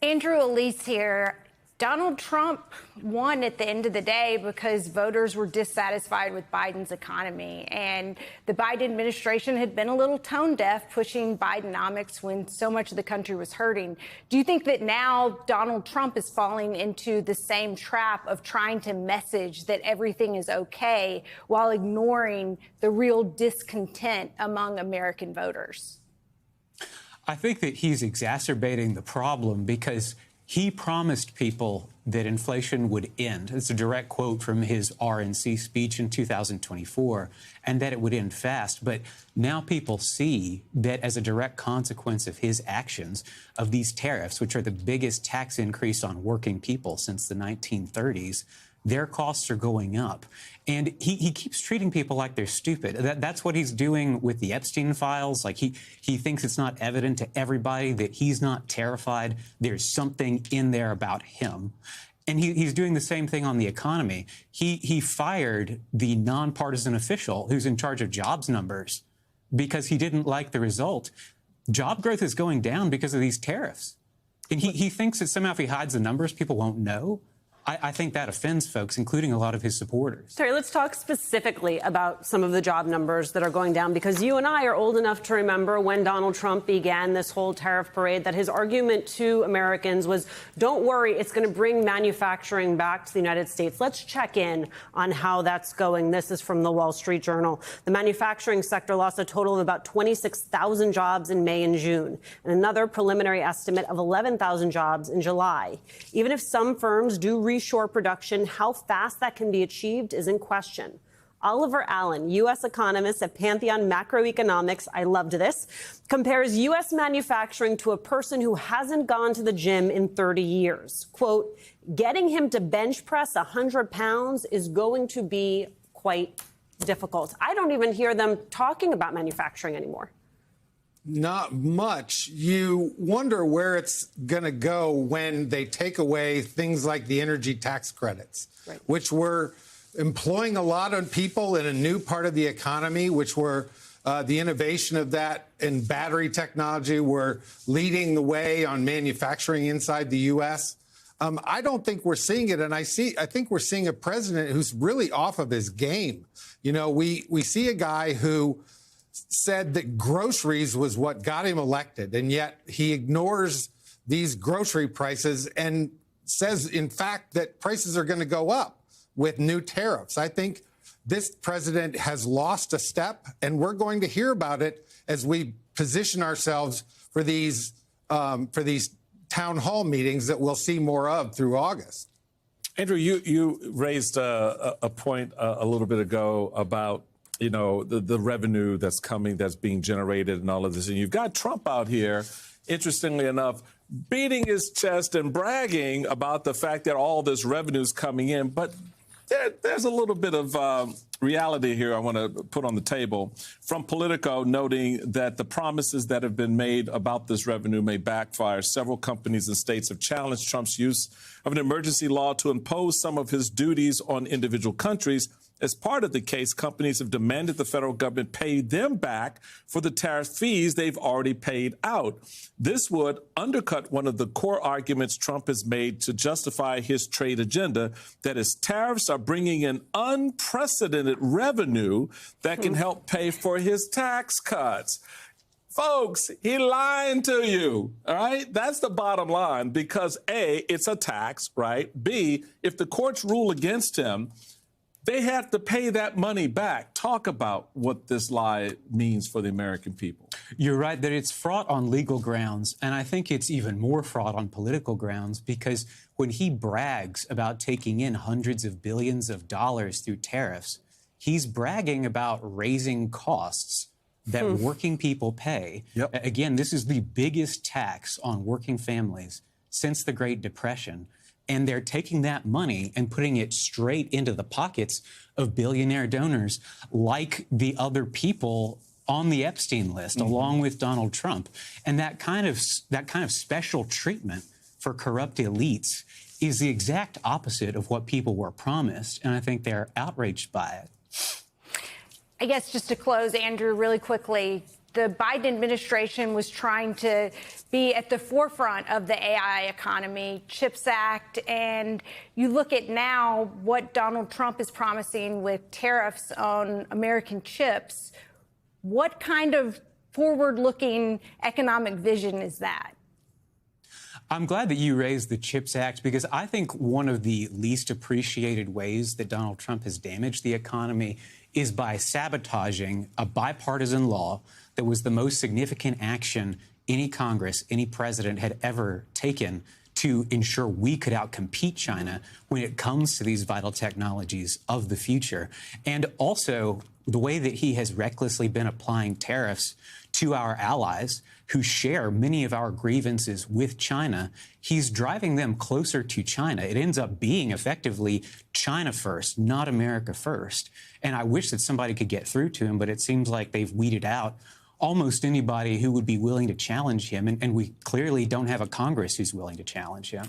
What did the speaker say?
Andrew, Elise here. Donald Trump won at the end of the day because voters were dissatisfied with Biden's economy. And the Biden administration had been a little tone deaf, pushing Bidenomics when so much of the country was hurting. Do you think that now Donald Trump is falling into the same trap of trying to message that everything is okay while ignoring the real discontent among American voters? I think that he's exacerbating the problem because he promised people that inflation would end. It's a direct quote from his RNC speech in 2024, and that it would end fast. But now people see that as a direct consequence of his actions, of these tariffs, which are the biggest tax increase on working people since the 1930s, their costs are going up. And he keeps treating people like they're stupid. That's what he's doing with the Epstein files. Like he thinks it's not evident to everybody that he's not terrified. There's something in there about him. And he's doing the same thing on the economy. He fired the nonpartisan official who's in charge of jobs numbers because he didn't like the result. Job growth is going down because of these tariffs. And he thinks that somehow if he hides the numbers, people won't know. I think that offends folks, including a lot of his supporters. Terry, let's talk specifically about some of the job numbers that are going down, because you and I are old enough to remember when Donald Trump began this whole tariff parade, that his argument to Americans was, don't worry, it's going to bring manufacturing back to the United States. Let's check in on how that's going. This is from the Wall Street Journal. The manufacturing sector lost a total of about 26,000 jobs in May and June, and another preliminary estimate of 11,000 jobs in July. Even if some firms do reshore production, how fast that can be achieved is in question. Oliver Allen, U.S. economist at Pantheon Macroeconomics, I loved this, compares U.S. manufacturing to a person who hasn't gone to the gym in 30 years. Quote, getting him to bench press 100 pounds is going to be quite difficult. I don't even hear them talking about manufacturing anymore. Not much. You wonder where it's going to go when they take away things like the energy tax credits, right, which were employing a lot of people in a new part of the economy, which were the innovation of that in battery technology were leading the way on manufacturing inside the U.S. I don't think we're seeing it. And I think we're seeing a president who's really off of his game. You know, we see a guy who said that groceries was what got him elected, and yet he ignores these grocery prices and says, in fact, that prices are going to go up with new tariffs. I think this president has lost a step, and we're going to hear about it as we position ourselves for these town hall meetings that we'll see more of through August. Andrew, you raised a point a little bit ago about, you know, the revenue that's coming, that's being generated and all of this. And you've got Trump out here, interestingly enough, beating his chest and bragging about the fact that all this revenue is coming in. But there's a little bit of reality here I want to put on the table from Politico, noting that the promises that have been made about this revenue may backfire. Several companies and states have challenged Trump's use of an emergency law to impose some of his duties on individual countries. As part of the case, companies have demanded the federal government pay them back for the tariff fees they've already paid out. This would undercut one of the core arguments Trump has made to justify his trade agenda, that his tariffs are bringing in unprecedented revenue that can help pay for his tax cuts. Folks, he lying to you, all right? That's the bottom line, because A, it's a tax, right? B, if the courts rule against him, they have to pay that money back. Talk about what this lie means for the American people. You're right that it's fraught on legal grounds, and I think it's even more fraught on political grounds, because when he brags about taking in hundreds of billions of dollars through tariffs, he's bragging about raising costs that working people pay. Yep. Again, this is the biggest tax on working families since the Great Depression. And they're taking that money and putting it straight into the pockets of billionaire donors like the other people on the Epstein list, along with Donald Trump. And that kind of special treatment for corrupt elites is the exact opposite of what people were promised. And I think they're outraged by it. I guess just to close, Andrew, really quickly, the Biden administration was trying to be at the forefront of the AI economy, CHIPS Act, and you look at now what Donald Trump is promising with tariffs on American chips. What kind of forward-looking economic vision is that? I'm glad that you raised the CHIPS Act because I think one of the least appreciated ways that Donald Trump has damaged the economy is by sabotaging a bipartisan law that was the most significant action any Congress, any president had ever taken to ensure we could outcompete China when it comes to these vital technologies of the future. And also the way that he has recklessly been applying tariffs to our allies who share many of our grievances with China, he's driving them closer to China. It ends up being effectively China first, not America first. And I wish that somebody could get through to him, but it seems like they've weeded out almost anybody who would be willing to challenge him. And we clearly don't have a Congress who's willing to challenge him.